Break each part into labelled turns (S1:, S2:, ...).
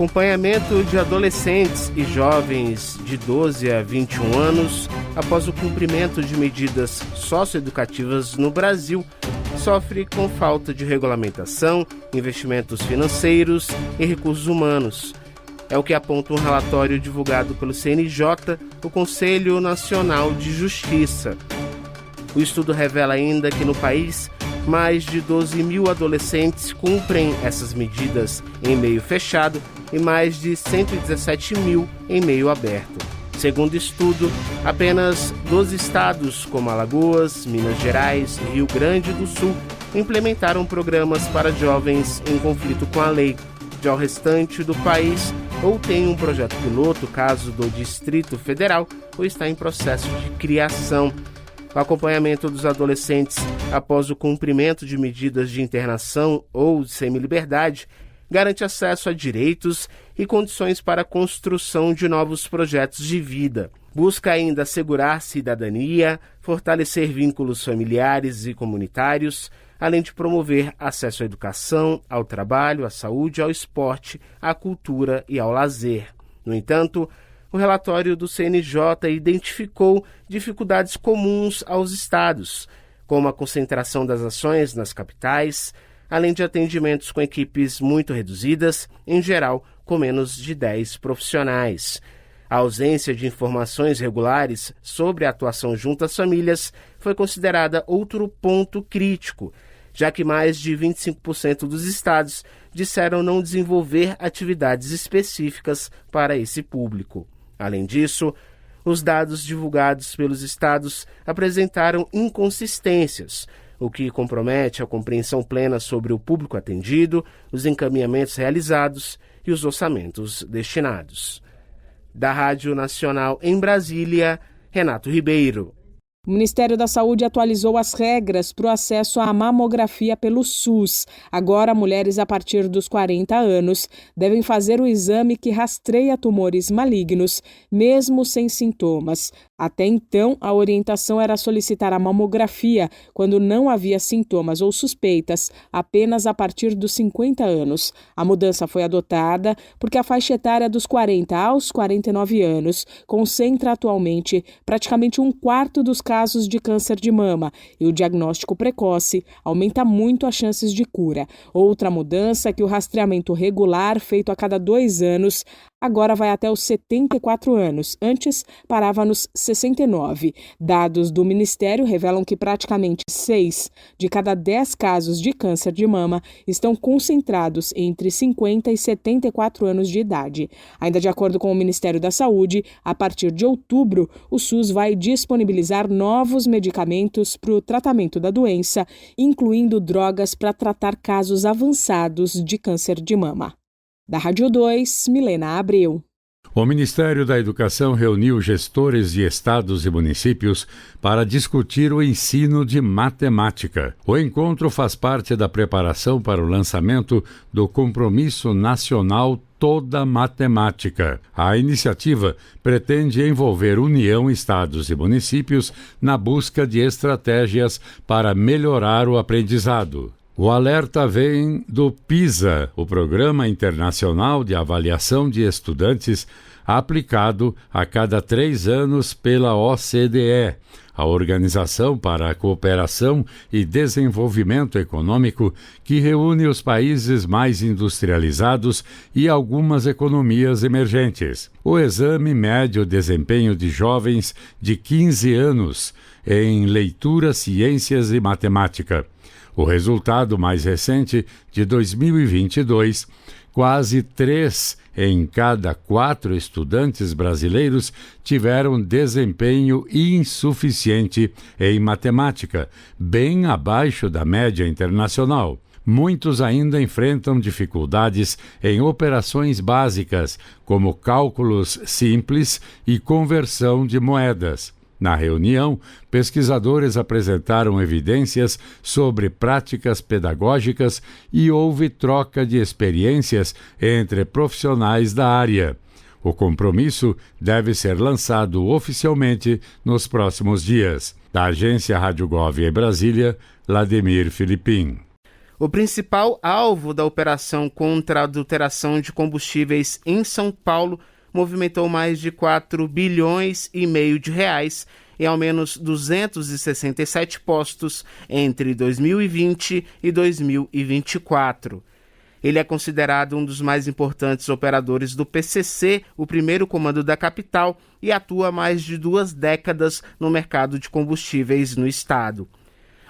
S1: Acompanhamento de adolescentes e jovens de 12 a 21 anos após o cumprimento de medidas socioeducativas no Brasil sofre com falta de regulamentação, investimentos financeiros e recursos humanos. É o que aponta um relatório divulgado pelo CNJ, o Conselho Nacional de Justiça. O estudo revela ainda que no país, mais de 12 mil adolescentes cumprem essas medidas em meio fechado e mais de 117 mil em meio aberto. Segundo o estudo, apenas 12 estados, como Alagoas, Minas Gerais e Rio Grande do Sul, implementaram programas para jovens em conflito com a lei. Já o restante do país ou tem um projeto piloto, caso do Distrito Federal, ou está em processo de criação. O acompanhamento dos adolescentes após o cumprimento de medidas de internação ou de semiliberdade garante acesso a direitos e condições para a construção de novos projetos de vida. Busca ainda assegurar cidadania, fortalecer vínculos familiares e comunitários, além de promover acesso à educação, ao trabalho, à saúde, ao esporte, à cultura e ao lazer. No entanto, o relatório do CNJ identificou dificuldades comuns aos estados, como a concentração das ações nas capitais, além de atendimentos com equipes muito reduzidas, em geral com menos de 10 profissionais. A ausência de informações regulares sobre a atuação junto às famílias foi considerada outro ponto crítico, já que mais de 25% dos estados disseram não desenvolver atividades específicas para esse público. Além disso, os dados divulgados pelos estados apresentaram inconsistências, o que compromete a compreensão plena sobre o público atendido, os encaminhamentos realizados e os orçamentos destinados. Da Rádio Nacional em Brasília, Renato Ribeiro.
S2: O Ministério da Saúde atualizou as regras para o acesso à mamografia pelo SUS. Agora, mulheres a partir dos 40 anos devem fazer o exame que rastreia tumores malignos, mesmo sem sintomas. Até então, a orientação era solicitar a mamografia quando não havia sintomas ou suspeitas, apenas a partir dos 50 anos. A mudança foi adotada porque a faixa etária dos 40 aos 49 anos concentra atualmente praticamente um quarto dos casos de câncer de mama e o diagnóstico precoce aumenta muito as chances de cura. Outra mudança é que o rastreamento regular, feito a cada 2 anos, agora vai até os 74 anos. Antes, parava nos 69. Dados do Ministério revelam que praticamente 6 de cada 10 casos de câncer de mama estão concentrados entre 50 e 74 anos de idade. Ainda de acordo com o Ministério da Saúde, a partir de outubro, o SUS vai disponibilizar novos medicamentos para o tratamento da doença, incluindo drogas para tratar casos avançados de câncer de mama. Da Rádio 2, Milena Abreu.
S3: O Ministério da Educação reuniu gestores de estados e municípios para discutir o ensino de matemática. O encontro faz parte da preparação para o lançamento do Compromisso Nacional Toda Matemática. A iniciativa pretende envolver União, estados e municípios na busca de estratégias para melhorar o aprendizado. O alerta vem do PISA, o Programa Internacional de Avaliação de Estudantes, aplicado a cada 3 anos pela OCDE, a Organização para a Cooperação e Desenvolvimento Econômico, que reúne os países mais industrializados e algumas economias emergentes. O exame mede o desempenho de jovens de 15 anos em leitura, ciências e matemática. O resultado mais recente, de 2022, quase 3 em cada 4 estudantes brasileiros tiveram desempenho insuficiente em matemática, bem abaixo da média internacional. Muitos ainda enfrentam dificuldades em operações básicas, como cálculos simples e conversão de moedas. Na reunião, pesquisadores apresentaram evidências sobre práticas pedagógicas e houve troca de experiências entre profissionais da área. O compromisso deve ser lançado oficialmente nos próximos dias. Da agência Rádio Gov em Brasília, Lademir Filipim.
S1: O principal alvo da operação contra a adulteração de combustíveis em São Paulo movimentou mais de 4,5 bilhões de reais em ao menos 267 postos entre 2020 e 2024. Ele é considerado um dos mais importantes operadores do PCC, o primeiro comando da capital, e atua há mais de 2 décadas no mercado de combustíveis no estado.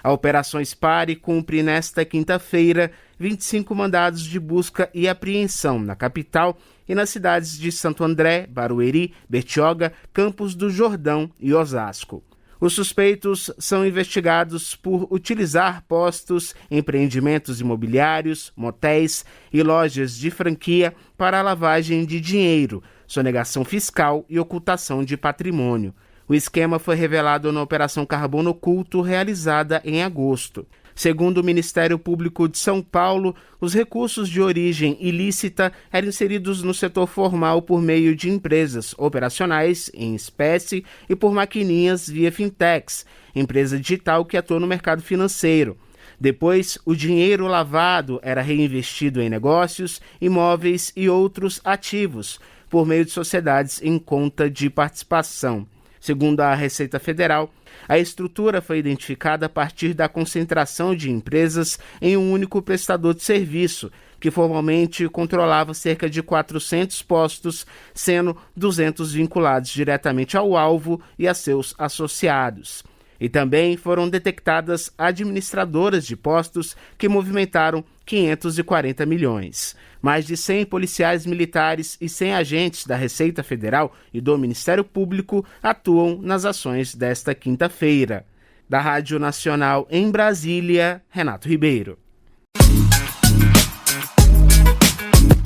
S1: A Operação Spare cumpre nesta quinta-feira 25 mandados de busca e apreensão na capital e nas cidades de Santo André, Barueri, Bertioga, Campos do Jordão e Osasco. Os suspeitos são investigados por utilizar postos, empreendimentos imobiliários, motéis e lojas de franquia para a lavagem de dinheiro, sonegação fiscal e ocultação de patrimônio. O esquema foi revelado na Operação Carbono Oculto, realizada em agosto. Segundo o Ministério Público de São Paulo, os recursos de origem ilícita eram inseridos no setor formal por meio de empresas operacionais em espécie e por maquininhas via fintechs, empresa digital que atua no mercado financeiro. Depois, o dinheiro lavado era reinvestido em negócios, imóveis e outros ativos, por meio de sociedades em conta de participação. Segundo a Receita Federal, a estrutura foi identificada a partir da concentração de empresas em um único prestador de serviço, que formalmente controlava cerca de 400 postos, sendo 200 vinculados diretamente ao alvo e a seus associados. E também foram detectadas administradoras de postos que movimentaram 540 milhões. Mais de 100 policiais militares e 100 agentes da Receita Federal e do Ministério Público atuam nas ações desta quinta-feira. Da Rádio Nacional em Brasília, Renato Ribeiro.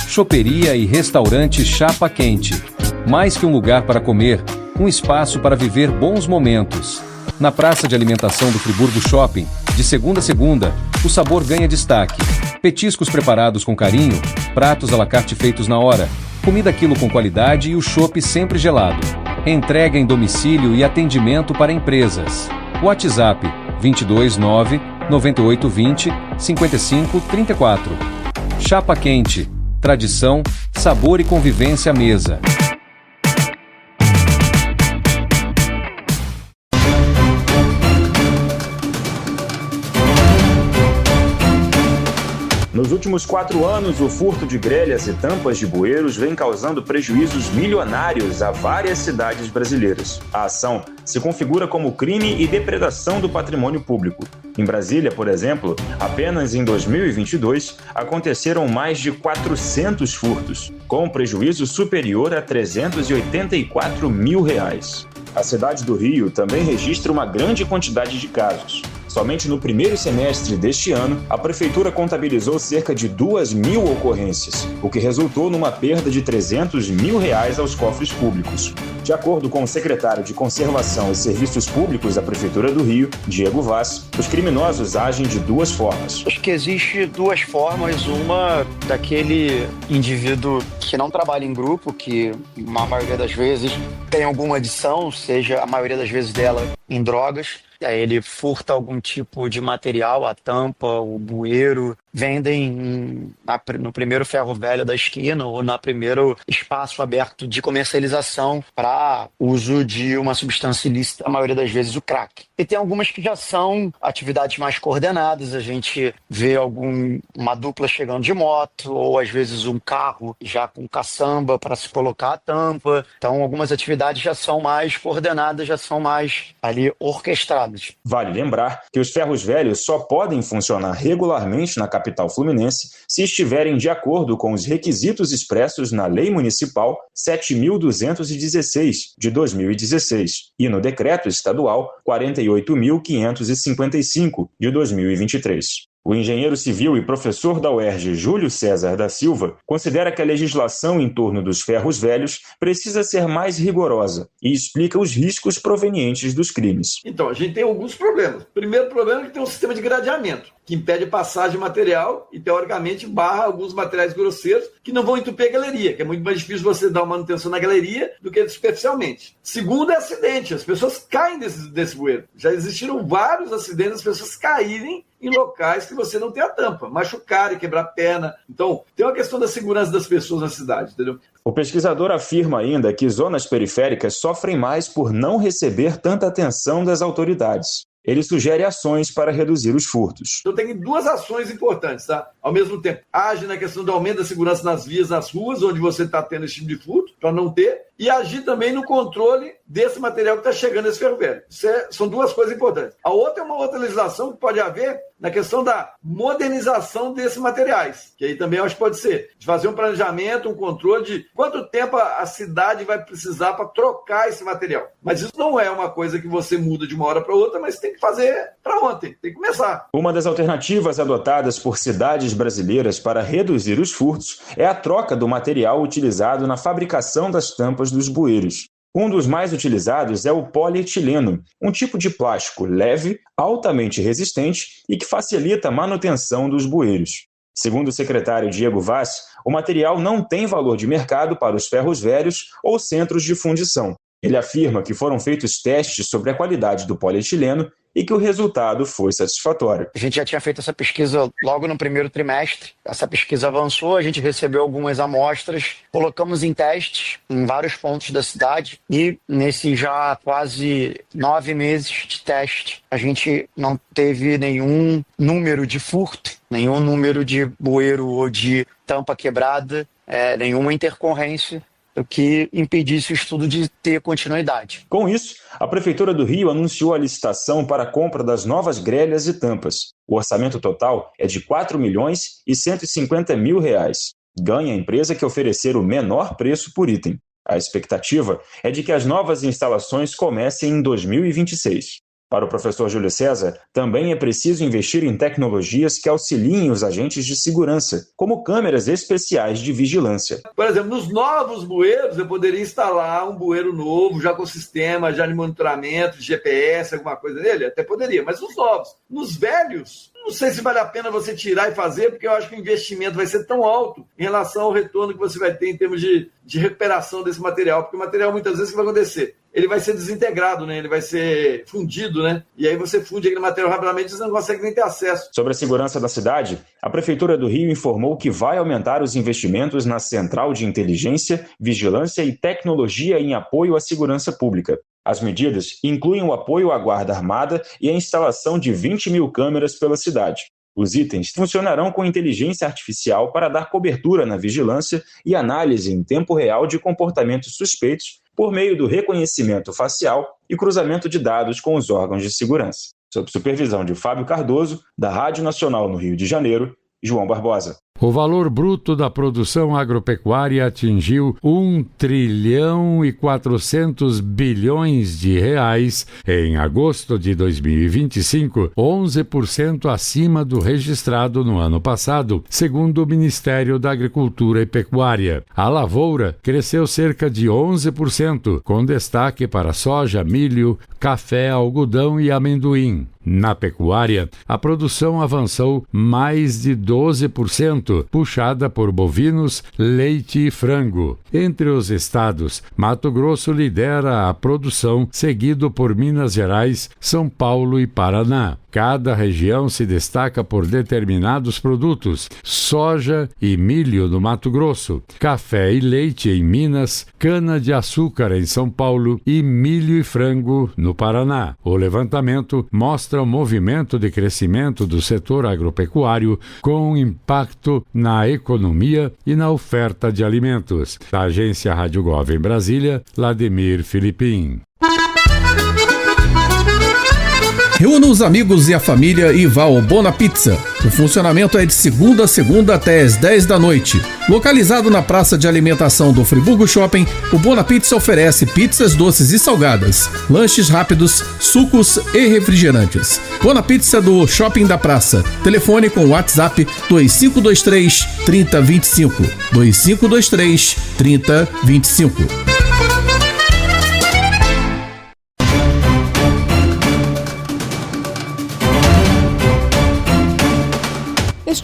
S4: Choperia e restaurante Chapa Quente. Mais que um lugar para comer, um espaço para viver bons momentos. Na praça de alimentação do Friburgo Shopping, de segunda a segunda, o sabor ganha destaque. Petiscos preparados com carinho, pratos à la carte feitos na hora, comida quilo com qualidade e o chopp sempre gelado. Entrega em domicílio e atendimento para empresas. WhatsApp 229 9820 5534. Chapa Quente. Tradição, sabor e convivência à mesa.
S5: Nos últimos 4 anos, o furto de grelhas e tampas de bueiros vem causando prejuízos milionários a várias cidades brasileiras. A ação se configura como crime e depredação do patrimônio público. Em Brasília, por exemplo, apenas em 2022, aconteceram mais de 400 furtos, com prejuízo superior a R$ 384 mil. A cidade do Rio também registra uma grande quantidade de casos. Somente no primeiro semestre deste ano, a Prefeitura contabilizou cerca de 2.000 ocorrências, o que resultou numa perda de R$ 300 mil aos cofres públicos. De acordo com o secretário de Conservação e Serviços Públicos da Prefeitura do Rio, Diego Vaz, os criminosos agem de 2 formas.
S6: Acho que existe 2 formas. Uma daquele indivíduo que não trabalha em grupo, que a maioria das vezes tem alguma adição, seja a maioria das vezes dela em drogas. Aí ele furta algum tipo de material, a tampa, o bueiro, vendem no primeiro ferro velho da esquina ou no primeiro espaço aberto de comercialização para uso de uma substância ilícita, a maioria das vezes o crack. E tem algumas que já são atividades mais coordenadas, a gente vê uma dupla chegando de moto ou às vezes um carro já com caçamba para se colocar a tampa. Então algumas atividades já são mais coordenadas, já são mais ali orquestradas.
S5: Vale lembrar que os ferros velhos só podem funcionar regularmente na capital fluminense se estiverem de acordo com os requisitos expressos na Lei Municipal 7.216, de 2016, e no Decreto Estadual 48.555, de 2023. O engenheiro civil e professor da UERJ, Júlio César da Silva, considera que a legislação em torno dos ferros velhos precisa ser mais rigorosa e explica os riscos provenientes dos crimes.
S7: Então, a gente tem alguns problemas. O primeiro problema é que tem um sistema de gradeamento. que impede a passagem de material e, teoricamente, barra alguns materiais grosseiros que não vão entupir a galeria, que é muito mais difícil você dar uma manutenção na galeria do que superficialmente. Segundo é acidente, as pessoas caem desse bueiro. Já existiram vários acidentes, as pessoas caírem em locais que você não tem a tampa, machucarem, quebrar perna. Então, tem uma questão da segurança das pessoas na cidade, entendeu?
S5: O pesquisador afirma ainda que zonas periféricas sofrem mais por não receber tanta atenção das autoridades. Ele sugere ações para reduzir os furtos.
S7: Então tem duas ações importantes, tá? Ao mesmo tempo, age na questão do aumento da segurança nas vias, nas ruas, onde você está tendo esse tipo de furto, para não ter, e agir também no controle desse material que está chegando nesse ferroviário. São duas coisas importantes. A outra é uma outra legislação que pode haver na questão da modernização desses materiais, que aí também eu acho que pode ser, de fazer um planejamento, um controle de quanto tempo a cidade vai precisar para trocar esse material. Mas isso não é uma coisa que você muda de uma hora para outra, mas tem que fazer para ontem, tem que começar.
S5: Uma das alternativas adotadas por cidades brasileiras para reduzir os furtos é a troca do material utilizado na fabricação das tampas dos bueiros. Um dos mais utilizados é o polietileno, um tipo de plástico leve, altamente resistente e que facilita a manutenção dos bueiros. Segundo o secretário Diego Vaz, o material não tem valor de mercado para os ferros velhos ou centros de fundição. Ele afirma que foram feitos testes sobre a qualidade do polietileno e que o resultado foi satisfatório.
S6: A gente já tinha feito essa pesquisa logo no primeiro trimestre. Essa pesquisa avançou, a gente recebeu algumas amostras, colocamos em testes em vários pontos da cidade e nesses já quase 9 meses de teste, a gente não teve nenhum número de furto, nenhum número de bueiro ou de tampa quebrada, nenhuma intercorrência que impedisse o estudo de ter continuidade.
S5: Com isso, a Prefeitura do Rio anunciou a licitação para a compra das novas grelhas e tampas. O orçamento total é de R$ 4.150.000. Ganha a empresa que oferecer o menor preço por item. A expectativa é de que as novas instalações comecem em 2026. Para o professor Júlio César, também é preciso investir em tecnologias que auxiliem os agentes de segurança, como câmeras especiais de vigilância.
S7: Por exemplo, nos novos bueiros, eu poderia instalar um bueiro novo, já com sistema já de monitoramento, de GPS, alguma coisa nele, até poderia, mas nos novos. Nos velhos, não sei se vale a pena você tirar e fazer, porque eu acho que o investimento vai ser tão alto em relação ao retorno que você vai ter em termos de recuperação desse material, porque o material, muitas vezes, o que vai acontecer? Ele vai ser desintegrado, né? Ele vai ser fundido, né? E aí você funde aquele material rapidamente e você não consegue nem ter acesso.
S5: Sobre a segurança da cidade, a Prefeitura do Rio informou que vai aumentar os investimentos na Central de Inteligência, Vigilância e Tecnologia em apoio à segurança pública. As medidas incluem o apoio à Guarda Armada e a instalação de 20 mil câmeras pela cidade. Os itens funcionarão com inteligência artificial para dar cobertura na vigilância e análise em tempo real de comportamentos suspeitos por meio do reconhecimento facial e cruzamento de dados com os órgãos de segurança. Sob supervisão de Fábio Cardoso, da Rádio Nacional no Rio de Janeiro, João Barbosa.
S3: O valor bruto da produção agropecuária atingiu 1,4 trilhão de reais em agosto de 2025, 11% acima do registrado no ano passado, segundo o Ministério da Agricultura e Pecuária. A lavoura cresceu cerca de 11%, com destaque para soja, milho, café, algodão e amendoim. Na pecuária, a produção avançou mais de 12%, puxada por bovinos, leite e frango. Entre os estados, Mato Grosso lidera a produção, seguido por Minas Gerais, São Paulo e Paraná. Cada região se destaca por determinados produtos: soja e milho no Mato Grosso, café e leite em Minas, cana-de-açúcar em São Paulo e milho e frango no Paraná. O levantamento mostra o movimento de crescimento do setor agropecuário com impacto na economia e na oferta de alimentos. Da agência Rádio Gov em Brasília, Vladimir Filipim.
S8: Reúna os amigos e a família e vá ao Bona Pizza. O funcionamento é de segunda a segunda até às 10 da noite. Localizado na praça de alimentação do Friburgo Shopping, o Bona Pizza oferece pizzas doces e salgadas, lanches rápidos, sucos e refrigerantes. Bona Pizza do Shopping da Praça. Telefone com WhatsApp 2523 3025. 2523 3025.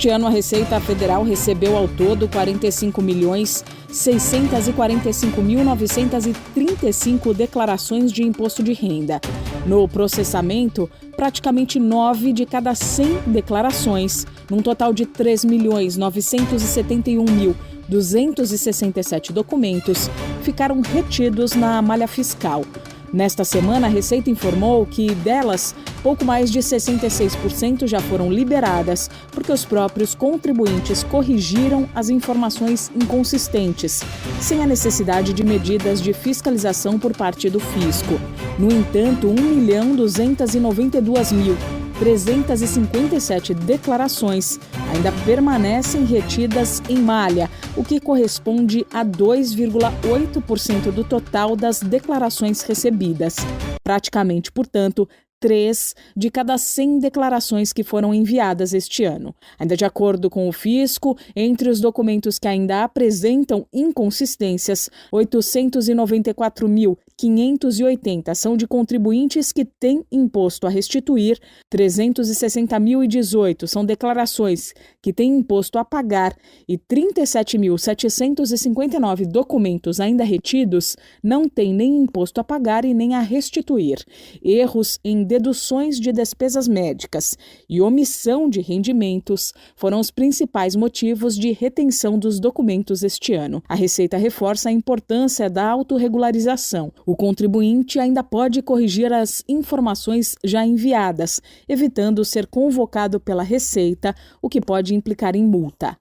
S2: Este ano, a Receita Federal recebeu ao todo 45.645.935 declarações de imposto de renda. No processamento, praticamente 9 de cada 100 declarações, num total de 3.971.267 documentos, ficaram retidos na malha fiscal. Nesta semana, a Receita informou que delas, pouco mais de 66% já foram liberadas, porque os próprios contribuintes corrigiram as informações inconsistentes, sem a necessidade de medidas de fiscalização por parte do fisco. No entanto, 1.292.357 declarações ainda permanecem retidas em malha, o que corresponde a 2,8% do total das declarações recebidas. Praticamente, portanto, 3 de cada 100 declarações que foram enviadas este ano. Ainda de acordo com o fisco, entre os documentos que ainda apresentam inconsistências, 894.580 são de contribuintes que têm imposto a restituir, 360.018 são declarações que têm imposto a pagar e 37.759 documentos ainda retidos não têm nem imposto a pagar e nem a restituir. Erros em deduções de despesas médicas e omissão de rendimentos foram os principais motivos de retenção dos documentos este ano. A Receita reforça a importância da autorregularização. O contribuinte ainda pode corrigir as informações já enviadas, evitando ser convocado pela Receita, o que pode implicar em multa.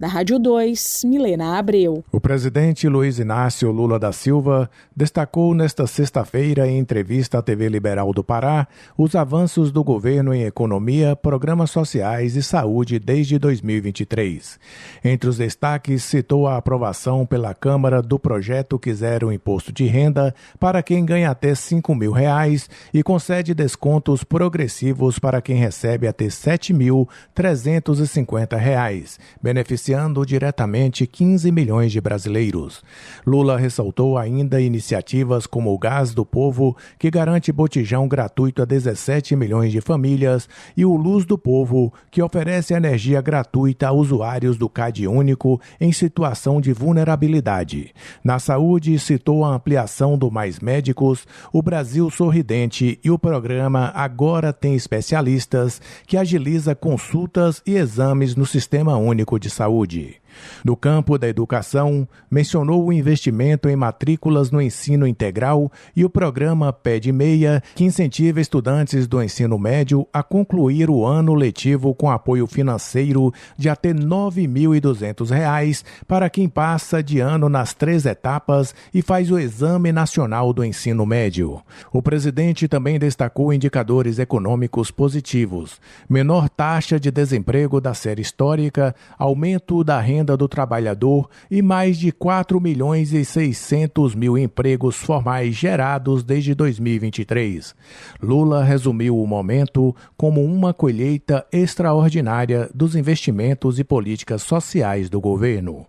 S2: Da Rádio 2, Milena Abreu.
S9: O presidente Luiz Inácio Lula da Silva destacou nesta sexta-feira, em entrevista à TV Liberal do Pará, os avanços do governo em economia, programas sociais e saúde desde 2023. Entre os destaques, citou a aprovação pela Câmara do projeto que zera o imposto de renda para quem ganha até R$5.000 e concede descontos progressivos para quem recebe até R$7.350, beneficiando diretamente 15 milhões de brasileiros. Lula ressaltou ainda iniciativas como o Gás do Povo, que garante botijão gratuito a 17 milhões de famílias, e o Luz do Povo, que oferece energia gratuita a usuários do CAD único em situação de vulnerabilidade. Na saúde, citou a ampliação do Mais Médicos, o Brasil Sorridente e o programa Agora Tem Especialistas, que agiliza consultas e exames no Sistema Único de Saúde. No campo da educação, mencionou o investimento em matrículas no ensino integral e o programa PED Meia, que incentiva estudantes do ensino médio a concluir o ano letivo com apoio financeiro de até R$ 9.200 para quem passa de ano nas 3 etapas e faz o Exame Nacional do Ensino Médio. O presidente também destacou indicadores econômicos positivos: menor taxa de desemprego da série histórica, aumento da renda do trabalhador e mais de 4.600.000 empregos formais gerados desde 2023. Lula resumiu o momento como uma colheita extraordinária dos investimentos e políticas sociais do governo.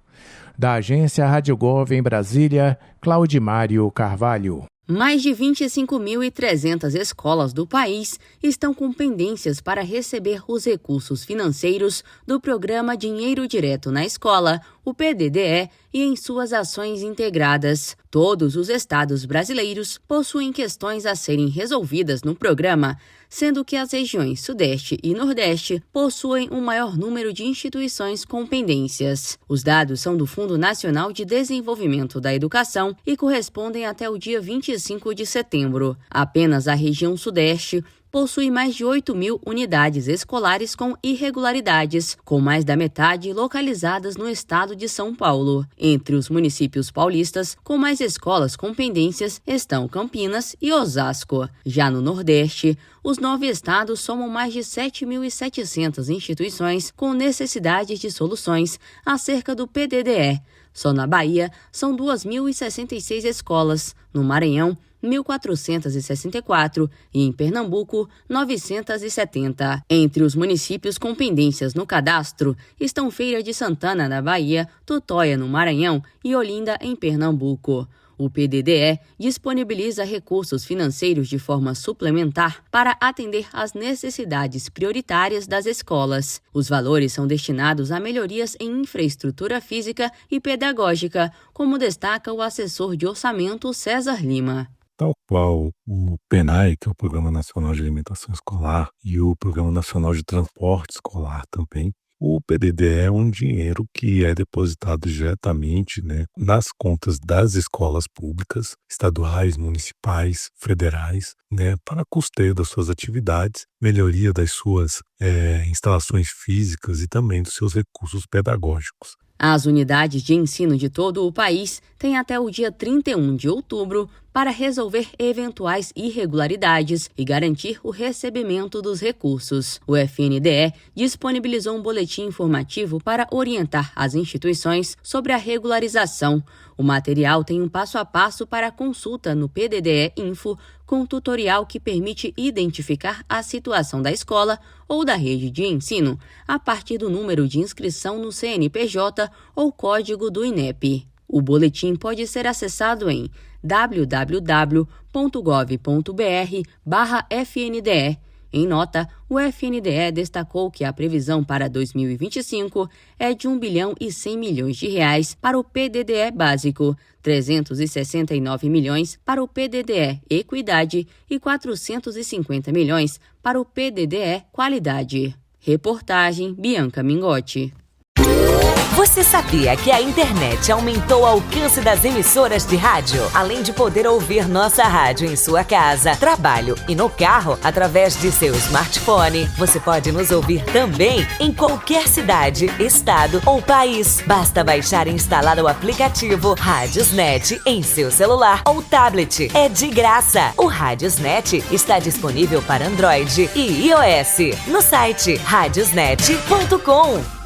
S9: Da agência Rádio Gov em Brasília, Claudimário Carvalho.
S10: Mais de 25.300 escolas do país estão com pendências para receber os recursos financeiros do Programa Dinheiro Direto na Escola, o PDDE, e em suas ações integradas. Todos os estados brasileiros possuem questões a serem resolvidas no programa, sendo que as regiões Sudeste e Nordeste possuem um maior número de instituições com pendências. Os dados são do Fundo Nacional de Desenvolvimento da Educação e correspondem até o dia 25 de setembro. Apenas a região Sudeste possui mais de 8.000 unidades escolares com irregularidades, com mais da metade localizadas no estado de São Paulo. Entre os municípios paulistas com mais escolas com pendências estão Campinas e Osasco. Já no Nordeste, os 9 estados somam mais de 7.700 instituições com necessidade de soluções acerca do PDDE. Só na Bahia, são 2.066 escolas, no Maranhão, 1.464 e em Pernambuco, 970. Entre os municípios com pendências no cadastro estão Feira de Santana, na Bahia, Tutóia, no Maranhão e Olinda, em Pernambuco. O PDDE disponibiliza recursos financeiros de forma suplementar para atender às necessidades prioritárias das escolas. Os valores são destinados a melhorias em infraestrutura física e pedagógica, como destaca o assessor de orçamento César Lima.
S11: Tal qual o PNAE, que é o Programa Nacional de Alimentação Escolar, e o Programa Nacional de Transporte Escolar também, o PDDE é um dinheiro que é depositado diretamente, nas contas das escolas públicas, estaduais, municipais, federais, para custeio das suas atividades, melhoria das suas instalações físicas e também dos seus recursos pedagógicos.
S10: As unidades de ensino de todo o país têm até o dia 31 de outubro para resolver eventuais irregularidades e garantir o recebimento dos recursos. O FNDE disponibilizou um boletim informativo para orientar as instituições sobre a regularização. O material tem um passo a passo para consulta no PDDE Info, com tutorial que permite identificar a situação da escola ou da rede de ensino a partir do número de inscrição no CNPJ ou código do INEP. O boletim pode ser acessado em www.gov.br/FNDE. Em nota, o FNDE destacou que a previsão para 2025 é de R$ 1 bilhão e 100 milhões para o PDDE básico, 369 milhões para o PDDE Equidade e 450 milhões para o PDDE Qualidade. Reportagem Bianca Mingotti.
S12: Você sabia que a internet aumentou o alcance das emissoras de rádio? Além de poder ouvir nossa rádio em sua casa, trabalho e no carro, através de seu smartphone, você pode nos ouvir também em qualquer cidade, estado ou país. Basta baixar e instalar o aplicativo Radiosnet em seu celular ou tablet. É de graça. O Radiosnet está disponível para Android e iOS no site radiosnet.com.